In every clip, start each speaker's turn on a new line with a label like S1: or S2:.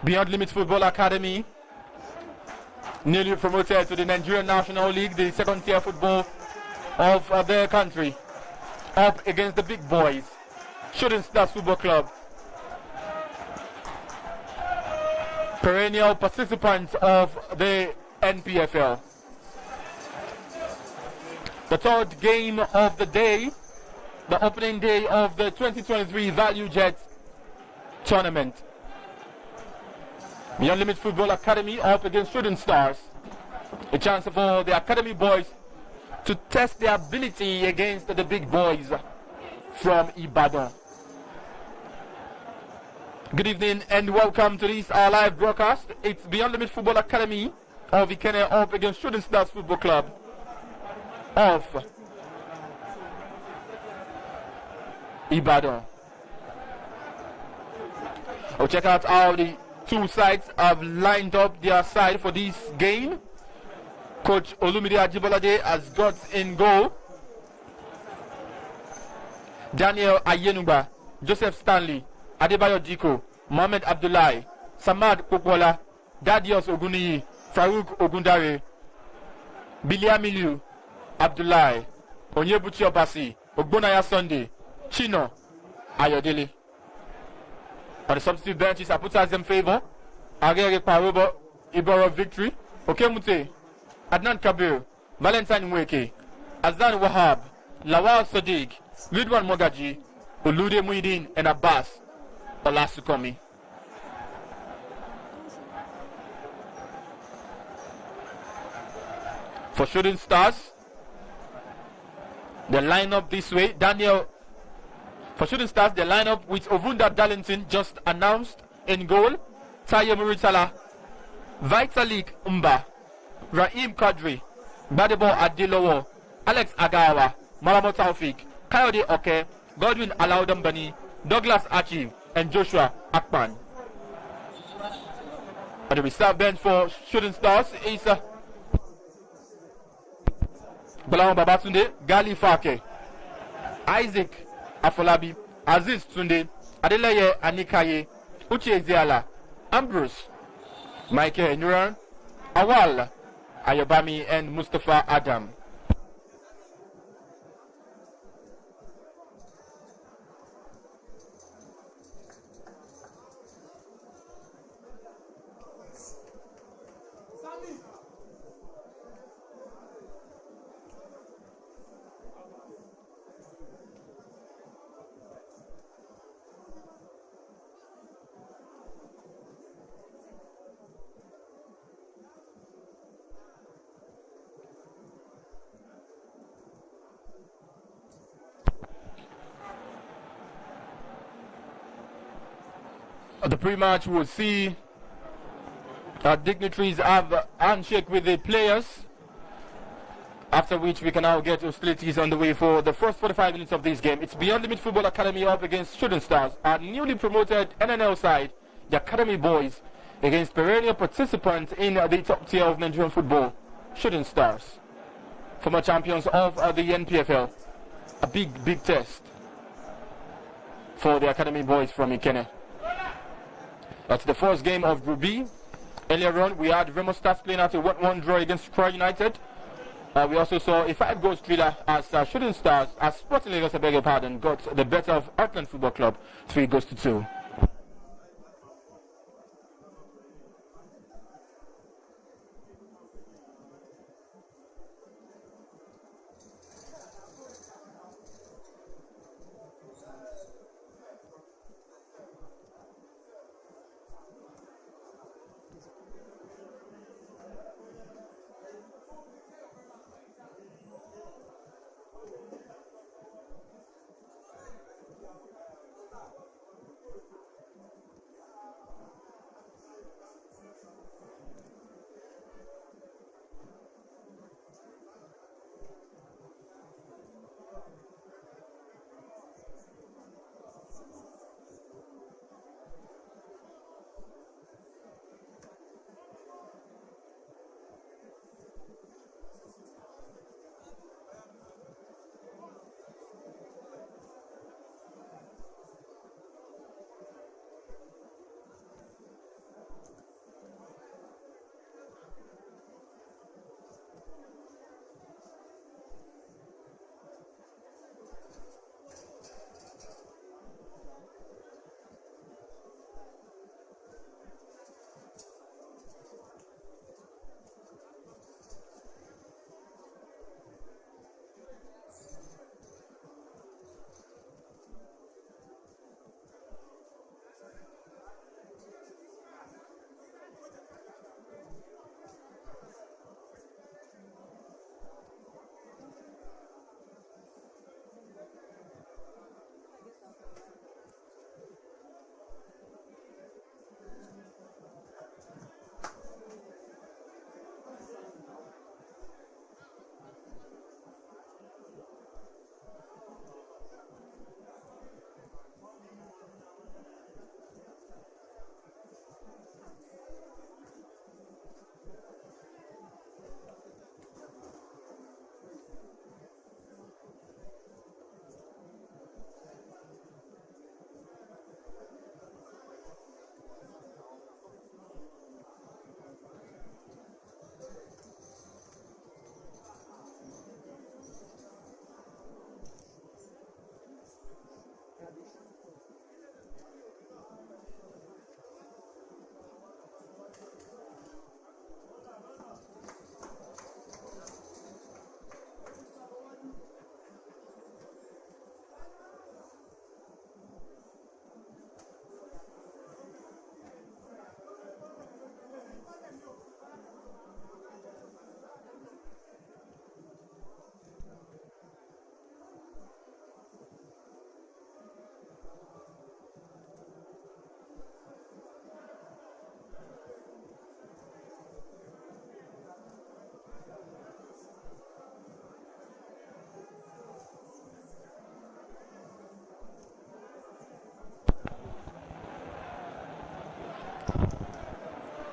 S1: Beyond Limit Football Academy, newly promoted to the Nigerian National League, the second tier football of their country, up against the big boys, Shooting Stars Football Club. Perennial participants of the NPFL. The third game of the day, the opening day of the 2023 Valuejet tournament. The Unlimited Football Academy up against Shooting Stars. A chance for the Academy boys to test their ability against the big boys from Ibadan. Good evening and welcome to this our live broadcast. It's the Unlimited Football Academy of Ikene up against Shooting Stars Football Club of Ibadan. We'll check out how the two sides have lined up their side for this game. Coach Olumide Ajibolade has got in goal Daniel Ayenuba, Joseph Stanley, Adebayo Diko, Mohamed Abdullahi, Samad Popola, Dadios Oguniyi, Farouk Ogundare, Biliamilu Abdullahi, Onyebuchi Obasi, Ogbonaya Sunday, Chino Ayodele. On the substitute benches, I put as in favor. Agere Parobo, Iboro Victory, Okemute, Adnan Kabir, Valentine Nweke, Azan Wahab, Lawal Sadiq, Ridwan Mogaji, Olude Muhyiddin, and Abbas Olasukomi. For Shooting Stars, the lineup this way. For Shooting Stars, the lineup with Ovunda Darlington just announced in goal. Tayo Muritala, Vitalik Umba, Rahim Kadri, Badebo Adilowo, Alex Agawa, Malamo Taufik, Kayode Oke, Godwin Alaudambani, Douglas Achieve, and Joshua Akpan. But the reserve bench for Shooting Stars is Balama Babatunde, Gali Fake, Isaac Afolabi, Aziz Tunde, Adeleye Anikaye, Uche Ezeala, Ambrose, Michael Nuran, Awal Ayobami, and Mustafa Adam. The pre-match will see dignitaries have a handshake with the players, after which we can now get hostilities on the way for the first 45 minutes of this game. It's Beyond Limit Football Academy up against Shooting Stars, our newly promoted NNL side, the Academy Boys, against perennial participants in the top tier of Nigerian football, Shooting Stars, former champions of the NPFL. A big test for the Academy Boys from Ikene. That's the first game of Group B. Earlier on, we had Remo Stars playing out a 1-1 draw against Croy United. We also saw a 5-goal thriller as Shooting Stars, as Sporting Lagos, I beg your pardon, got the better of Heartland Football Club, 3-2.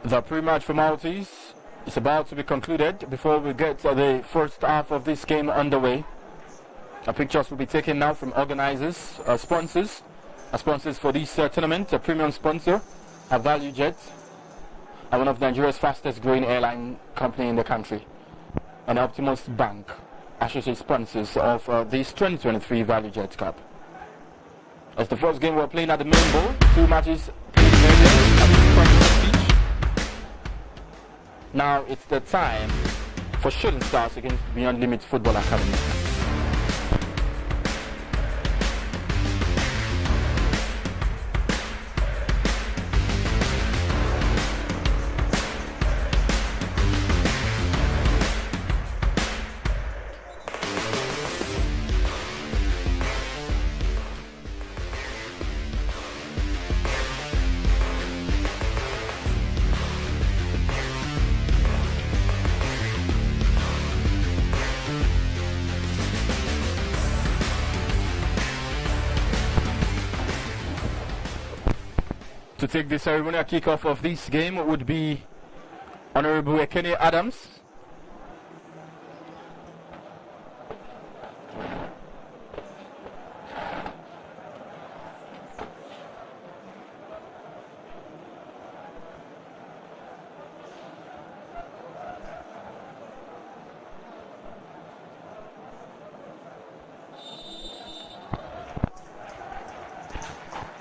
S1: The pre-match formalities is about to be concluded before we get the first half of this game underway. Pictures will be taken now from organizers, sponsors. Sponsors for this tournament, a premium sponsor, a Valuejet, one of Nigeria's fastest growing airline company in the country, and Optimus Bank, associate sponsors of this 2023 Valuejet Cup. As the first game, we're playing at the main bowl, 2 matches played at each. Now it's the time for Shooting Stars against Beyond Limits Football Academy. To take the ceremonial kickoff of this game would be Honorable Ekene Adams.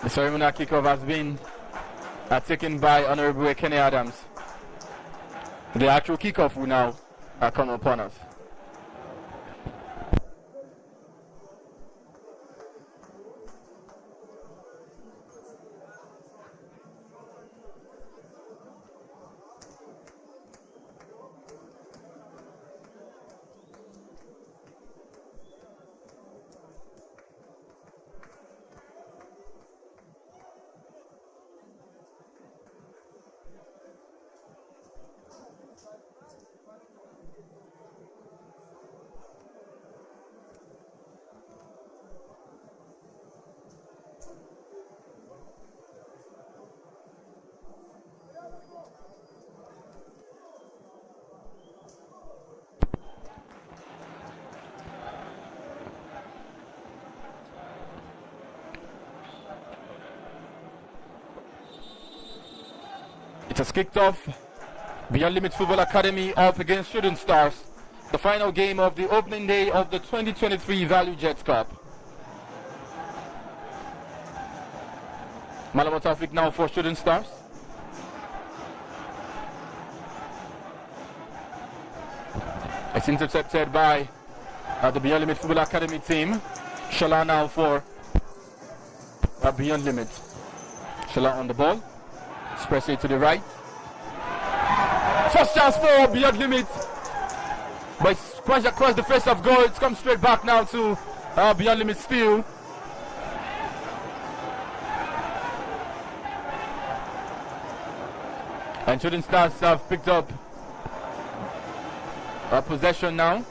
S1: The ceremonial kickoff has been taken by Honorable Ekene Adams. The actual kickoff will now come upon us. It has kicked off. Beyond Limits Football Academy up against Shooting Stars. The final game of the opening day of the 2023 Valuejet Cup. Malamo Taufik now for Shooting Stars. It's intercepted by the Beyond Limits Football Academy team. Shala now for Beyond Limits. Shala on the ball. Express it to the right. First chance for Beyond Limits. But it's crashed across the face of goal. It's come straight back now to Beyond Limits still. And Shooting Stars have picked up possession now.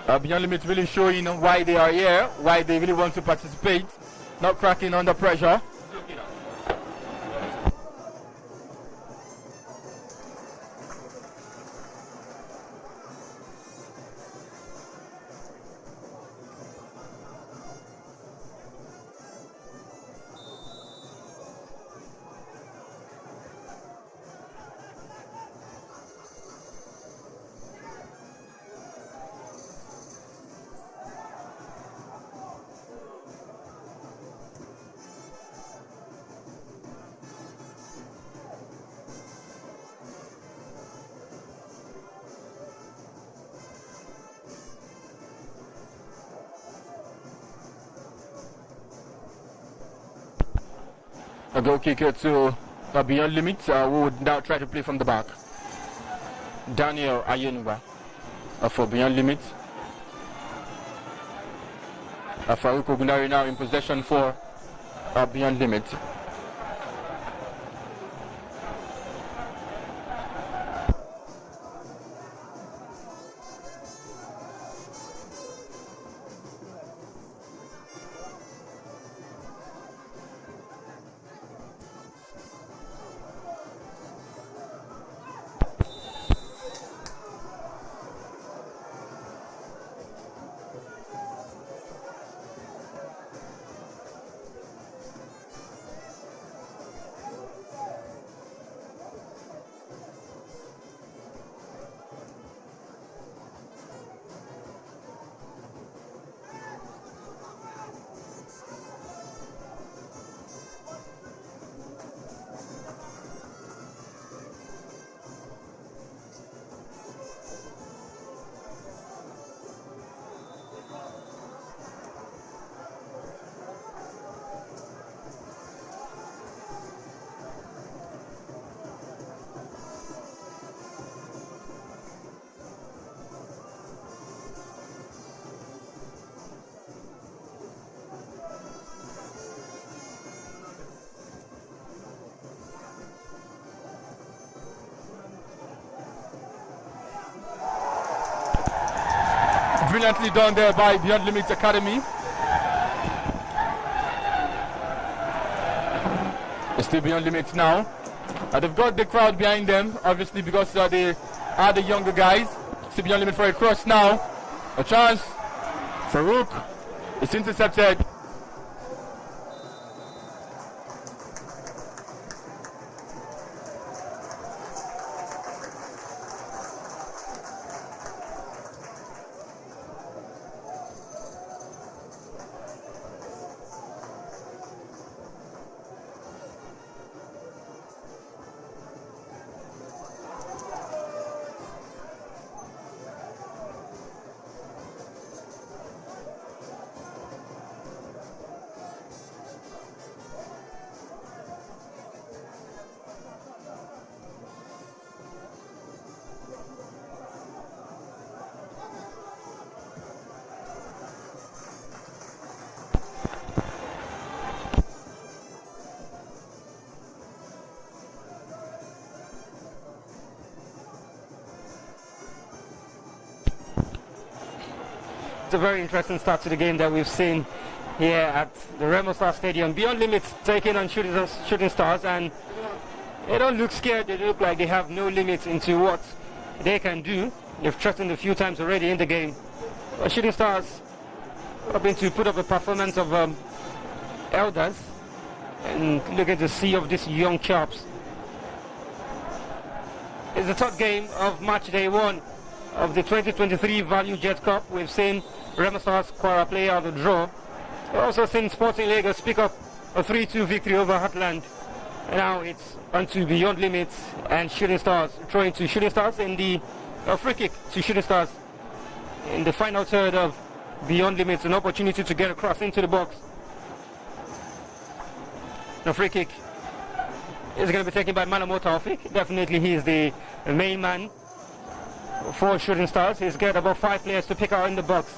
S1: Beyond Limits really showing why they are here, why they really want to participate, not cracking under pressure. A goal kicker to Beyond Limits, who would now try to play from the back. Daniel Ayenuba for Beyond Limits. Farouk Ogundari now in possession for Beyond Limits. Brilliantly done there by Beyond Limits Academy. It's still Beyond Limits now. They've got the crowd behind them, obviously, because they are the younger guys. Still Beyond Limits for a cross now. A chance. Farouk. It's intercepted.
S2: It's a very interesting start to the game that we've seen here at the Remo Star Stadium. Beyond Limits taking on Shooting Stars, and they don't look scared. They look like they have no limits into what they can do. They've threatened a few times already in the game. But Shooting Stars hoping to put up a performance of elders and looking to see of these young chaps. It's the third game of match day 1 of the 2023 Valuejet Cup. We've seen Remo Stars Quara play out the draw. We've also seen Sporting Lagos pick up a 3-2 victory over Heartland. And now it's on to Beyond Limits and Shooting Stars, throwing to Shooting Stars in the free kick to Shooting Stars in the final third of Beyond Limits. An opportunity to get across into the box. The free kick is going to be taken by Malamo Taufik. Definitely he is the main man for Shooting Stars. He's got about 5 players to pick out in the box.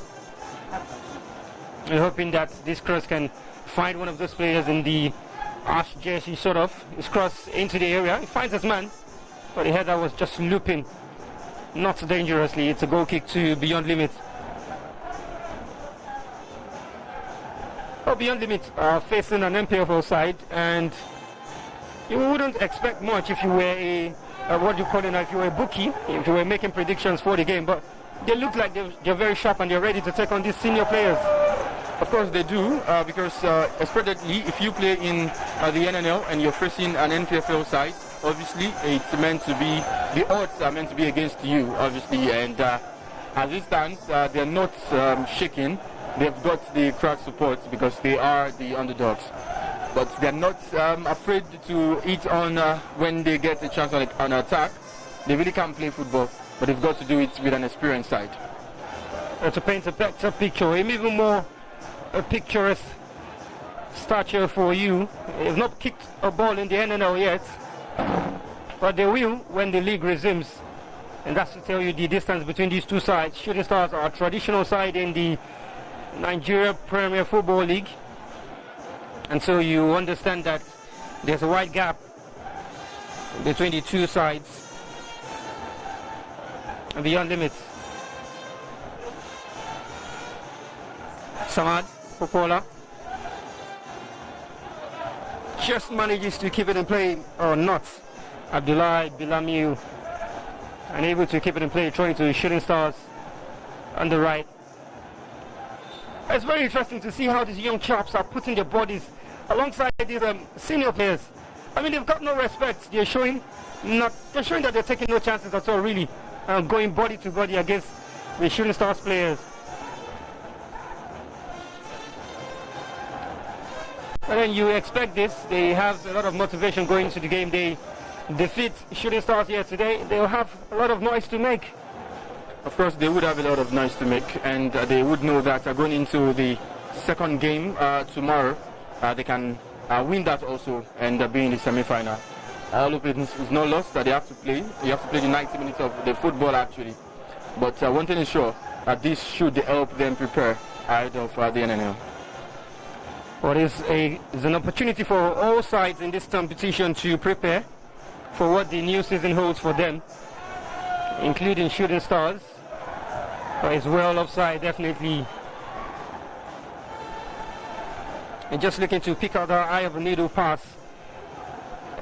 S2: We're hoping that this cross can find one of those players in the ash jersey, sort of. His cross into the area. He finds his man, but the header was just looping, not dangerously. It's a goal kick to Beyond Limits. Well, Beyond Limits are facing an MPFL side, and you wouldn't expect much if you were a what do you call it now, if you were a bookie, if you were making predictions for the game, but they look like they're very sharp and they're ready to take on these senior players.
S1: Of course they do, because especially if you play in the NNL and you're facing an NPFL side, obviously it's meant to be, the odds are meant to be against you, obviously, and as it stands, they're not shaking. They've got the crowd support because they are the underdogs. But they're not afraid to eat on when they get a chance on an attack. They really can't play football, but they've got to do it with an experienced side.
S2: To paint a better picture, even more a picturesque stature for you. They've not kicked a ball in the NNL yet, but they will when the league resumes. And that's to tell you the distance between these two sides. Shooting Stars are a traditional side in the Nigeria Premier Football League. And so you understand that there's a wide gap between the two sides. And Beyond Limits. Samad Popola just manages to keep it in play, or not. Abdullah Bilamiu unable to keep it in play, throwing to Shooting Stars on the right. It's very interesting to see how these young chaps are putting their bodies alongside these senior players. I mean, they've got no respect. They're showing that they're taking no chances at all, really, going body to body against the Shooting Stars players. And then you expect this. They have a lot of motivation going into the game. They defeat Shooting Stars here today. They'll have a lot of noise to make.
S1: Of course, they would have a lot of noise to make, and they would know that going into the second game tomorrow, they can win that also and be in the semi-final. All of it is no loss that they have to play. You have to play the 90 minutes of the football, actually. But one thing is sure, this should help them prepare ahead of the NNL.
S2: Well, it's an opportunity for all sides in this competition to prepare for what the new season holds for them, including Shooting Stars. It's well offside, definitely. And just looking to pick out the eye of a needle pass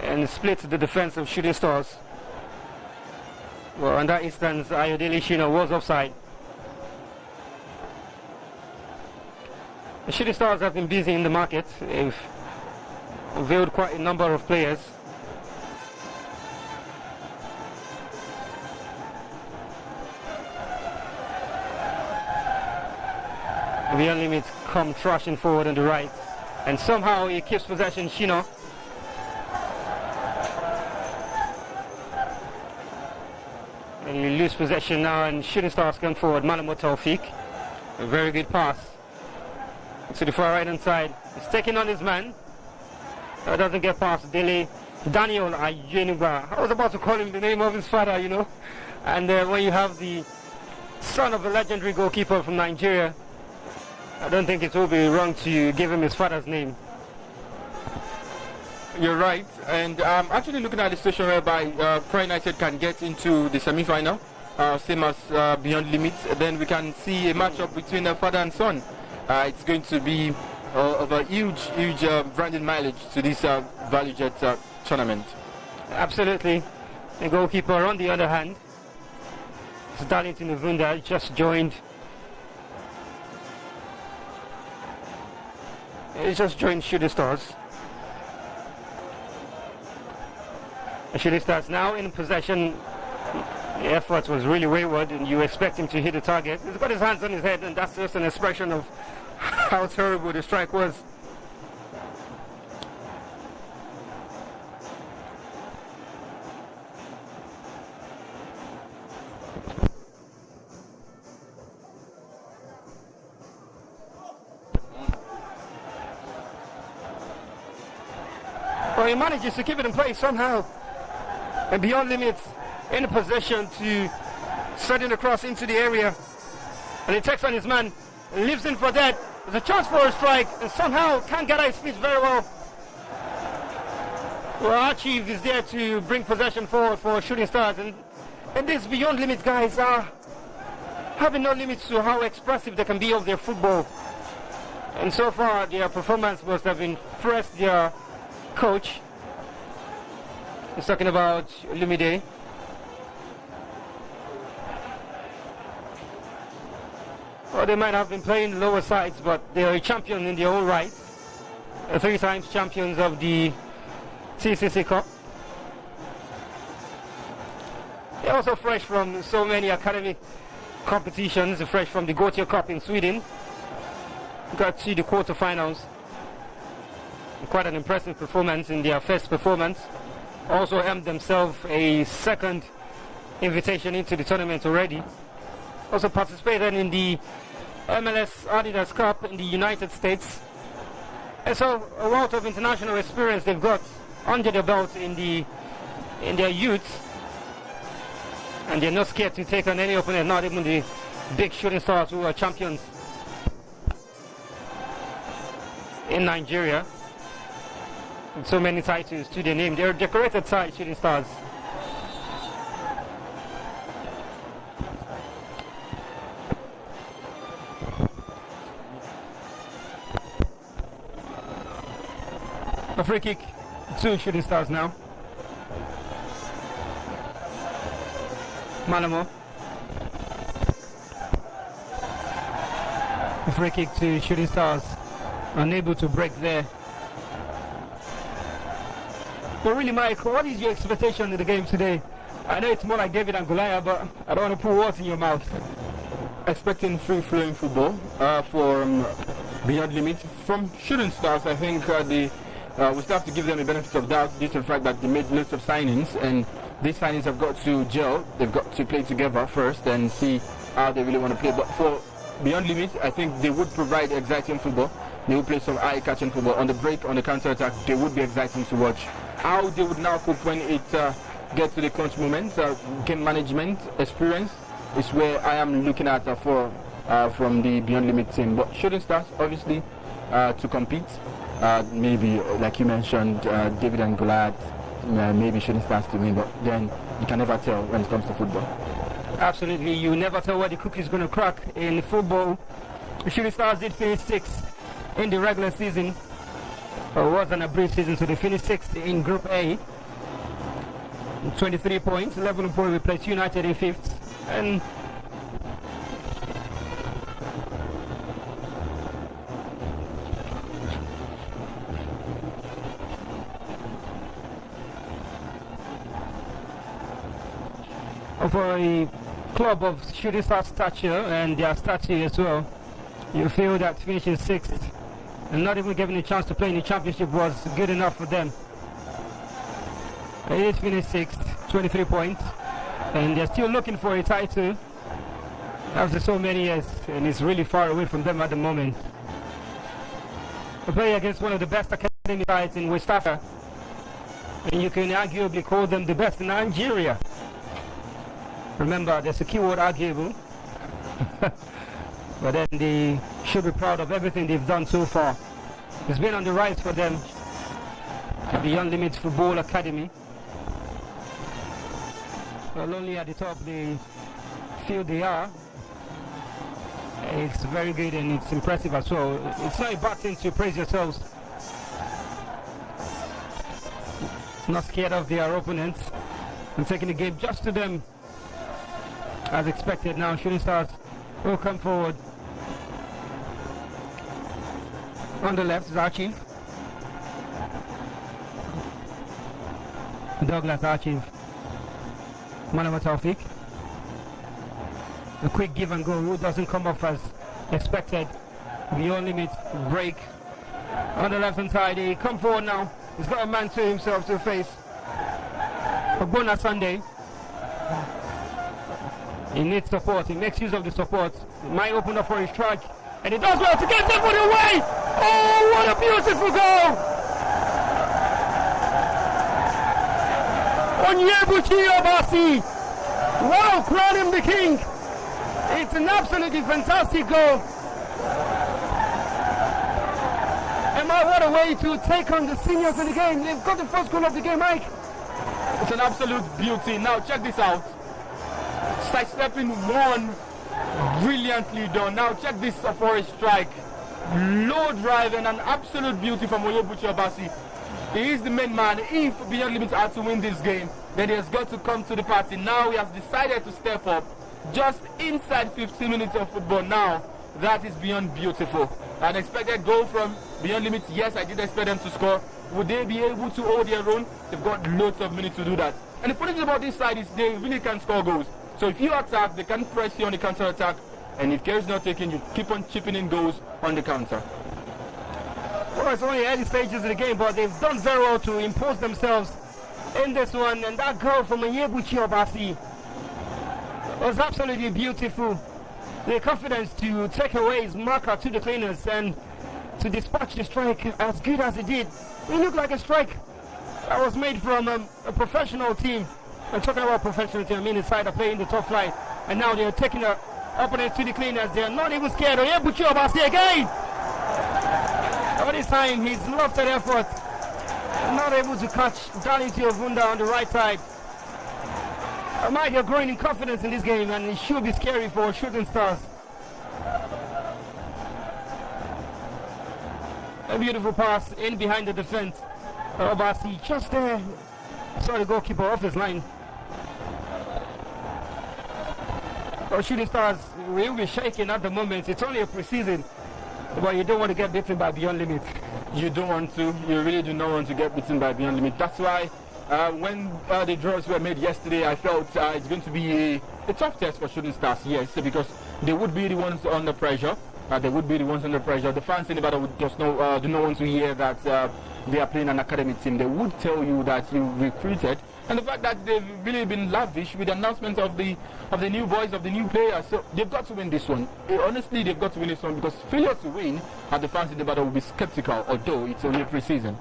S2: and split the defense of Shooting Stars. Well, in that instance, Ayodele Shina was offside. The Shooting Stars have been busy in the market. They've unveiled quite a number of players. Beyond Limits come thrashing forward on the right, and somehow he keeps possession. Shino. And you lose possession now, and Shooting Stars come forward. Malamo Taufik. A very good pass to the far right hand side. He's taking on his man. Doesn't get past Daniel Ayenuba. I was about to call him the name of his father, you know. And when you have the son of a legendary goalkeeper from Nigeria, I don't think it will be wrong to give him his father's name.
S1: You're right, and I'm actually looking at the situation whereby Croy United can get into the semi-final, same as Beyond Limits. Then we can see a matchup between father and son. It's going to be of a huge branding mileage to this Valuejet tournament.
S2: Absolutely. The goalkeeper, on the other hand, Darlington Uvunda, just joined. He just joined Shooting Stars. Shooting Stars now in possession. The effort was really wayward, and you expect him to hit the target. He's got his hands on his head, and that's just an expression of how terrible the strike was. Well, he manages to keep it in place somehow. And Beyond Limits in a position to send it across into the area. And he takes on his man and leaves in for that. There's a chance for a strike, and somehow can't get out his feet very well. Well, our chief is there to bring possession forward for Shooting Stars. And these Beyond Limits guys are having no limits to how expressive they can be of their football. And so far, their performance must have impressed their coach. He's talking about Lumide. Well, they might have been playing lower sides, but they are a champion in their own right. 3 times champions of the TCC Cup. They're also fresh from so many academic competitions, fresh from the Gotia Cup in Sweden. Got to the quarterfinals. Quite an impressive performance in their first performance. Also earned themselves a second invitation into the tournament already. Also participated in the MLS Adidas Cup in the United States. And so a lot of international experience they've got under their belt in their youth. And they're not scared to take on any opponent, not even the big Shooting Stars who are champions in Nigeria. With so many titles to their name. They're a decorated side, Shooting Stars. A free kick to Shooting Stars now. Malamo. A free kick to Shooting Stars. Unable to break there. But really, Mike, what is your expectation in the game today? I know it's more like David and Goliath, but I don't want to put words in your mouth.
S1: Expecting free-flowing football for Beyond Limits. From Shooting Stars, I think we still have to give them the benefit of doubt due to the fact that they made lots of signings, and these signings have got to gel. They've got to play together first and see how they really want to play. But for Beyond Limits, I think they would provide exciting football. They would play some eye-catching football. On the break, on the counter-attack, they would be exciting to watch. How they would now cope when it gets to the crunch moment, game management experience is where I am looking at from the Beyond Limit team. But Shooting Stars, obviously, to compete, maybe, like you mentioned, David and Goliath, maybe Shooting Stars to win, but then you can never tell when it comes to football.
S2: Absolutely, you never tell where the cookie's going to crack in football. The Shooting Stars did finish 6th in the regular season. It wasn't a brief season, so they finished 6th in Group A. 23 points, 11 points. We placed United in 5th. And for a club of Shooting Star stature and their stature as well, you feel that finishing 6th and not even given a chance to play in the championship was good enough for them. They did finish 6th, 23 points, and they're still looking for a title after so many years, and it's really far away from them at the moment. They play against one of the best academy sides in West Africa, and you can arguably call them the best in Nigeria. Remember, there's a keyword arguable, but then they should be proud of everything they've done so far. It's been on the rise for them, the Unlimited Football Academy. Well, only at the top they feel they are. It's very good and it's impressive as well. It's not a bad thing to praise yourselves. Not scared of their opponents and taking the game just to them as expected. Now Shooting Stars will come forward. On the left is Archive. Douglas Archive. Manama Taufik. A quick give and go doesn't come off as expected. Beyond limit break. On the left hand side, he come forward now. He's got a man to himself to face. Ogbonna Sunday. He needs support. He makes use of the support. He might open up for his strike. And he does well to get everybody away. Oh, what a beautiful goal! Onyebuchi Obasi. Wow, crown him the king. It's an absolutely fantastic goal. Emma, what a way to take on the seniors in the game. They've got the first goal of the game, Mike.
S1: It's an absolute beauty. Now check this out. Sidestepping one, brilliantly done. Now check this for a strike. Low drive and an absolute beauty from Onyebuchi Obasi. He is the main man. If Beyond Limits are to win this game, then he has got to come to the party. Now he has decided to step up just inside 15 minutes of football. Now that is beyond beautiful. An expected goal from Beyond Limits. Yes, I did expect them to score. Would they be able to hold their own? They've got loads of minutes to do that. And the funny thing about this side is they really can score goals. So if you attack, they can press you on the counter attack. And if care is not taken, you keep on chipping in goals on the counter.
S2: Well, it's only early stages of the game, but they've done very well to impose themselves in this one. And that goal from Onyebuchi Obasi was absolutely beautiful. The confidence to take away his marker to the cleaners and to dispatch the strike as good as he did. It looked like a strike that was made from a professional team. I'm talking about professional team, I mean the side that play in the top flight. And now they're taking the opponent to the cleaners. They're not even scared. Onyebuchi Obasi again! All this time he's lost that effort. Not able to catch Danity Ovunda on the right side. Mike, you're growing in confidence in this game and it should be scary for Shooting Stars. A beautiful pass in behind the defense. Obasi just there. Saw the goalkeeper off his line. Shooting Stars will be shaking at the moment. It's only a preseason, but you don't want to get beaten by Beyond Limit.
S1: You don't want to. You really do not want to get beaten by Beyond Limit. That's why when the draws were made yesterday, I felt it's going to be a tough test for Shooting Stars, yes, because they would be the ones under pressure. They would be the ones under pressure. The fans in Nevada would just do not want to hear that they are playing an academy team. They would tell you that you recruited. And the fact that they've really been lavish with the announcement of the new boys, of the new players. So they've got to win this one. Honestly, they've got to win this one because failure to win, the fans in Nevada will be skeptical, although it's only a pre-season.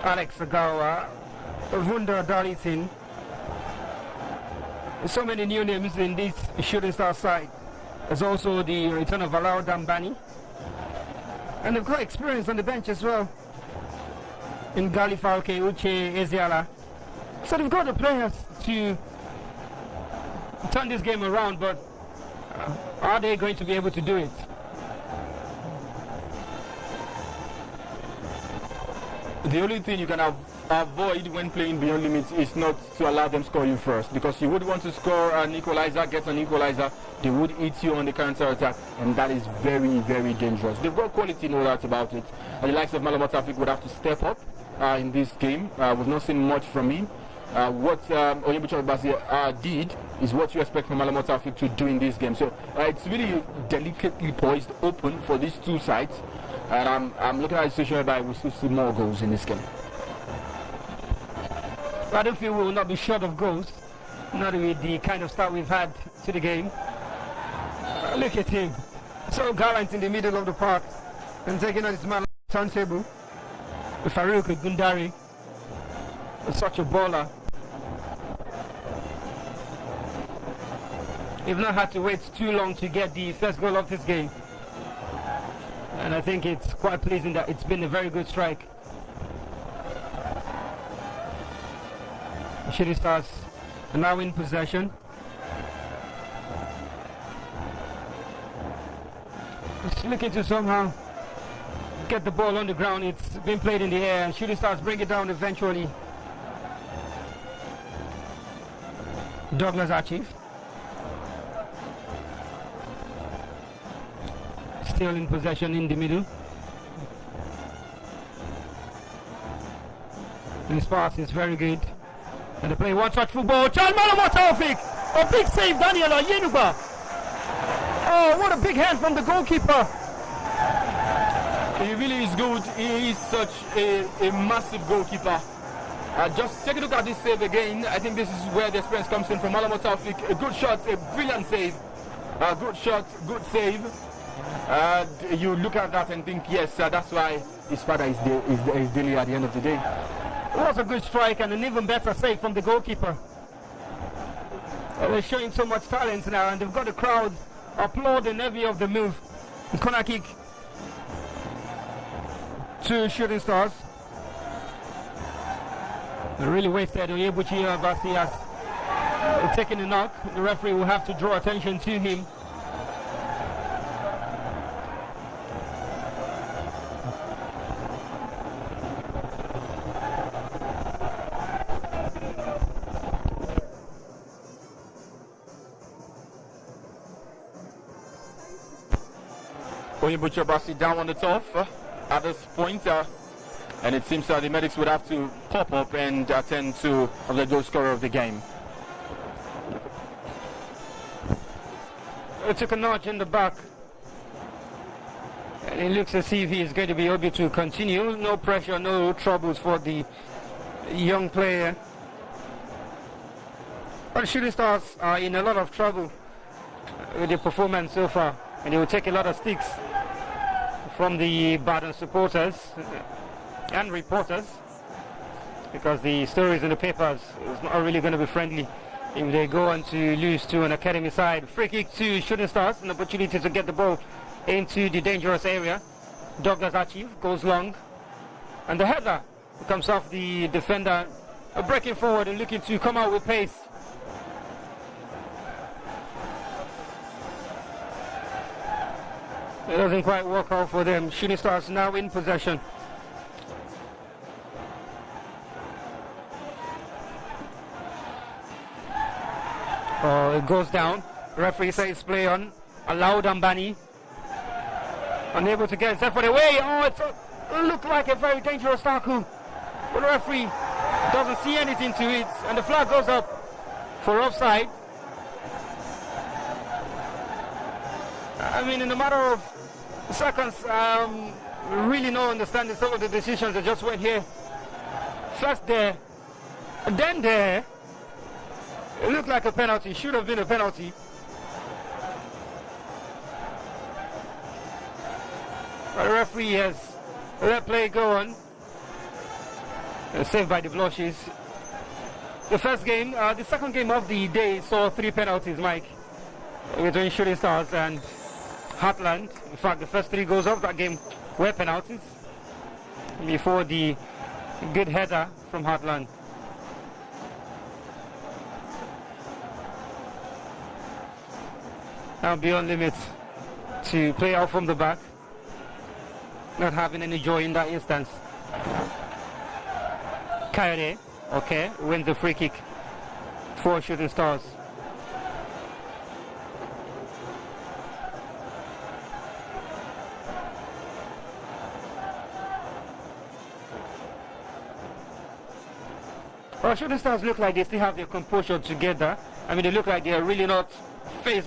S2: Alex Agawa, Vunda Darlington. So many new names in this Shooting Star side. There's also the return of Valao Dambani. And they've got experience on the bench as well. In Gali Falke, Uche Eziala. So they've got the players to turn this game around, but are they going to be able to do it?
S1: The only thing you can avoid when playing beyond limits is not to allow them score you first, because you would want to score an equalizer, get an equalizer, they would eat you on the counter attack, and that is very, very dangerous. They've got quality, no doubt about it. And the likes of Malama Tafik would have to step up in this game. We've not seen much from him. What Onyebuchi Obasi did is what you expect from Malama Tafik to do in this game. So it's really delicately poised, open for these two sides. And I'm looking at a situation whereby we still see more goals in this game.
S2: I don't feel we will not be short of goals, not with the kind of start we've had to the game. Look at him, so gallant in the middle of the park and taking on his man turntable. Farouk Gundari, such a baller. We've not had to wait too long to get the first goal of this game. And I think it's quite pleasing that it's been a very good strike. Shooting Stars are now in possession. It's looking to somehow get the ball on the ground. It's been played in the air and Shooting Stars bring it down eventually. Douglas Archive. Still in possession in the middle. His pass is very good. And they play one-touch football. John Malama Taufik! A big save, Daniel Yenuba. Oh, what a big hand from the goalkeeper.
S1: He really is good. He is such a massive goalkeeper. Just take a look at this save again. I think this is where the experience comes in from Malama Taufik. A good shot, a brilliant save. Good shot, good save. You look at that and think, yes, that's why his father is daily at the end of the day.
S2: It was a good strike and an even better save from the goalkeeper. They're showing so much talent now and they've got the crowd applauding every of the move. Corner kick to Shooting Stars. They really wasted. Onyebuchi Obasi has taken a knock. The referee will have to draw attention to him.
S1: Onyebuchi Obasi down on the turf at this point, and it seems the medics would have to pop up and attend to the goal scorer of the game.
S2: It took a notch in the back, and it looks as if he is going to be able to continue. No pressure, no troubles for the young player. But the Shooting Stars are in a lot of trouble with their performance so far, and they will take a lot of sticks from the Baden supporters and reporters, because the stories in the papers is not really going to be friendly if they go on to lose to an academy side. Free kick to Shooting Stars, an opportunity to get the ball into the dangerous area. Douglas Archive goes long, and the header comes off the defender, breaking forward and looking to come out with pace. It doesn't quite work out for them. Shooting Stars now in possession. Oh, it goes down. Referee says play on. Allowed Ambani. Unable to get himself away. Oh, it looked like a very dangerous tackle. But the referee doesn't see anything to it. And the flag goes up for offside. I mean, in a matter of seconds, really no understanding some of the decisions that just went here. First there, and then there. It looked like a penalty, should have been a penalty. But the referee has let play go on. Saved by the Blushes. The first game, the second game of the day saw 3 penalties, Mike, between Shooting Stars and Heartland. In fact, the first 3 goals of that game were penalties before the good header from Heartland. Now beyond limits to play out from the back. Not having any joy in that instance. Coyote, okay, wins the free kick for Shooting Stars. Well, Shooting Stars look like they still have their composure together. I mean, they look like they are really not phased by